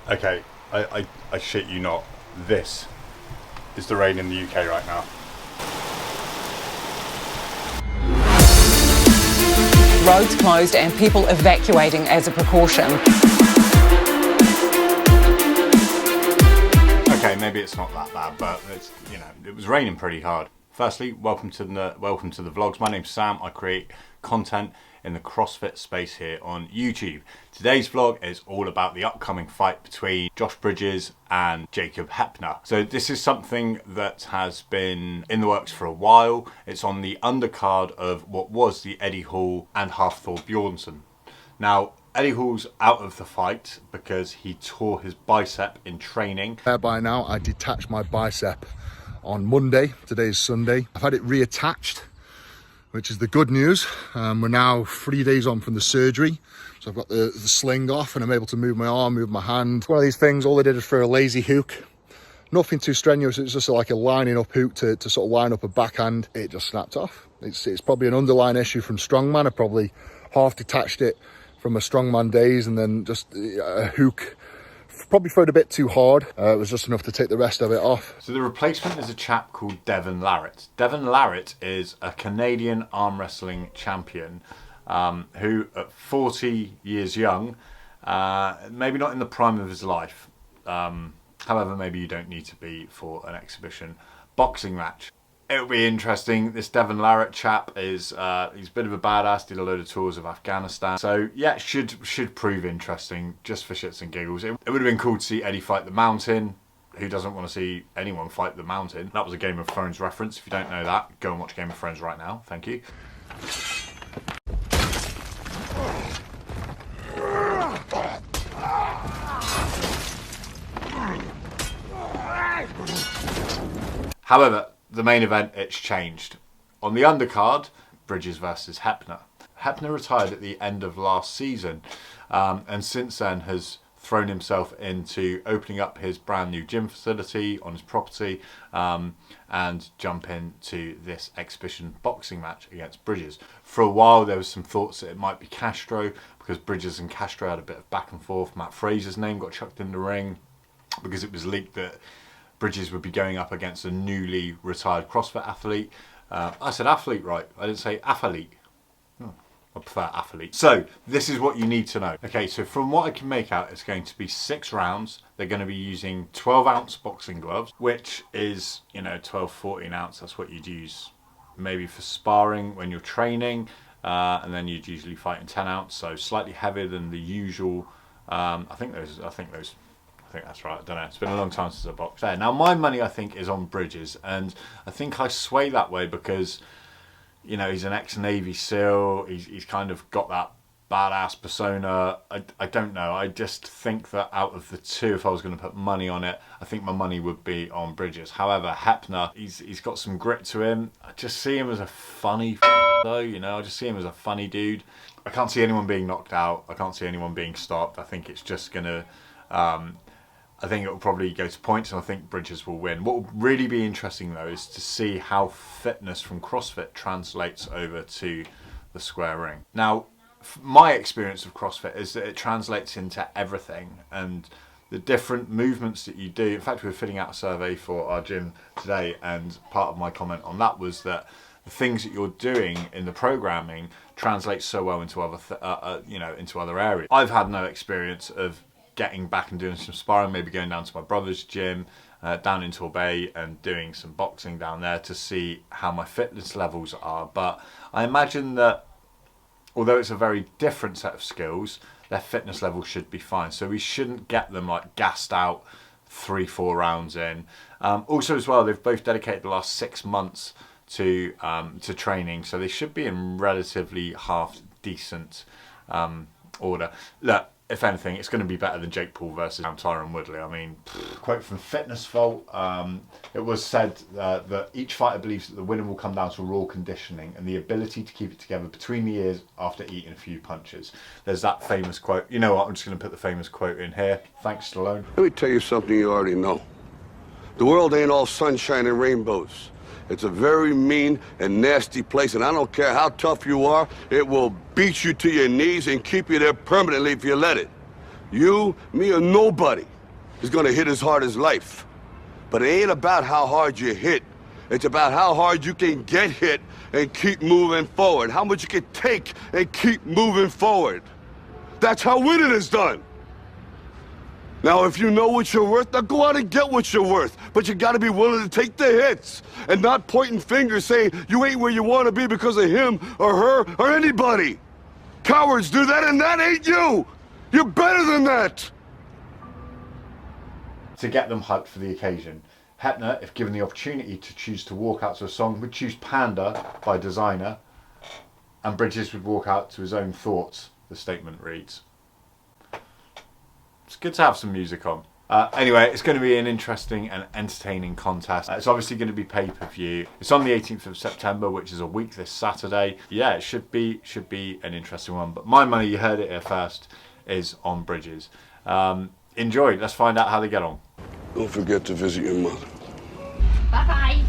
Okay, I shit you not. This is the rain in the UK right now. Roads closed and people evacuating as a precaution. Okay, maybe it's not that bad, but it's, you know, it was raining pretty hard. Firstly, welcome to the vlogs. My name's Sam. I create content in the CrossFit space here on YouTube. Today's vlog is all about the upcoming fight between Josh Bridges and Jacob Heppner. So this is something that has been in the works for a while. It's on the undercard of what was the Eddie Hall and Hafthor Bjornsson. Now, Eddie Hall's out of the fight because he tore his bicep in training. By now, I detached my bicep on Monday. Today's Sunday. I've had it reattached, which is the good news. We're now 3 days on from the surgery. So I've got the sling off and I'm able to move my arm, move my hand. One of these things, all I did is throw a lazy hook. Nothing too strenuous, it's just like a lining up hook to sort of line up a backhand. It just snapped off. It's probably an underlying issue from strongman. I probably half detached it from my strongman days and then just a hook. Probably thrown a bit too hard. It was just enough to take the rest of it off. So the replacement is a chap called Devon Larratt. Devon Larratt is a Canadian arm wrestling champion who at 40 years young, maybe not in the prime of his life, however maybe you don't need to be for an exhibition boxing match. It'll be interesting. This Devon Larratt chap is he's a bit of a badass, did a load of tours of Afghanistan. So yeah, should prove interesting just for shits and giggles. It would have been cool to see Eddie fight the Mountain. Who doesn't want to see anyone fight the Mountain? That was a Game of Thrones reference. If you don't know that, go and watch Game of Thrones right now. Thank you. However, the main event, it's changed. On the undercard, Bridges versus Heppner. Heppner retired at the end of last season and since then has thrown himself into opening up his brand new gym facility on his property and jump into this exhibition boxing match against Bridges. For a while there was some thoughts that it might be Castro because Bridges and Castro had a bit of back and forth. Matt Fraser's name got chucked in the ring because it was leaked that Bridges would be going up against a newly retired CrossFit athlete. I said athlete right, I didn't say athlete. I prefer athlete. So this is what you need to know. Okay, so from what I can make out, it's going to be 6 rounds. They're going to be using 12-ounce boxing gloves, which is, 12, 14 ounce. That's what you'd use maybe for sparring when you're training. And then you'd usually fight in 10 ounce, so slightly heavier than the usual. I think that's right, I don't know. It's been a long time since I boxed. There. Now my money I think is on Bridges, and I think I sway that way because, he's an ex-Navy SEAL, he's kind of got that badass persona. I don't know, I just think that out of the two, if I was going to put money on it, I think my money would be on Bridges. However, Heppner, he's got some grit to him. I just see him as a funny though, I just see him as a funny dude. I can't see anyone being knocked out, I can't see anyone being stopped. I think it's just going to... I think it will probably go to points and I think Bridges will win. What will really be interesting though is to see how fitness from CrossFit translates over to the square ring. Now, my experience of CrossFit is that it translates into everything and the different movements that you do. In fact, we were filling out a survey for our gym today and part of my comment on that was that the things that you're doing in the programming translates so well into into other areas. I've had no experience of getting back and doing some sparring, maybe going down to my brother's gym, down in Torbay and doing some boxing down there to see how my fitness levels are. But I imagine that although it's a very different set of skills, their fitness level should be fine. So we shouldn't get them like gassed out 3-4 rounds in. Also as well, they've both dedicated the last 6 months to training, so they should be in relatively half decent order. Look, if anything, it's going to be better than Jake Paul versus Tyron Woodley. I mean, quote from Fitness Vault, it was said that each fighter believes that the winner will come down to raw conditioning and the ability to keep it together between the ears after eating a few punches. There's that famous quote. You know what, I'm just going to put the famous quote in here. Thanks, Stallone. Let me tell you something you already know. The world ain't all sunshine and rainbows. It's a very mean and nasty place, and I don't care how tough you are, it will beat you to your knees and keep you there permanently if you let it. You, me, or nobody is gonna hit as hard as life. But it ain't about how hard you hit. It's about how hard you can get hit and keep moving forward. How much you can take and keep moving forward. That's how winning is done. Now, if you know what you're worth, now go out and get what you're worth. But you gotta be willing to take the hits and not pointing fingers saying you ain't where you wanna be because of him or her or anybody. Cowards do that, and that ain't you. You're better than that. To get them hyped for the occasion, Heppner, if given the opportunity to choose to walk out to a song, would choose Panda by Designer, and Bridges would walk out to his own thoughts, the statement reads. It's good to have some music on. Anyway, it's going to be an interesting and entertaining contest. It's obviously going to be pay-per-view. It's on the 18th of September, which is a week this Saturday. Yeah, it should be an interesting one. But my money, you heard it here first, is on Bridges. Enjoy. Let's find out how they get on. Don't forget to visit your mother. Bye-bye.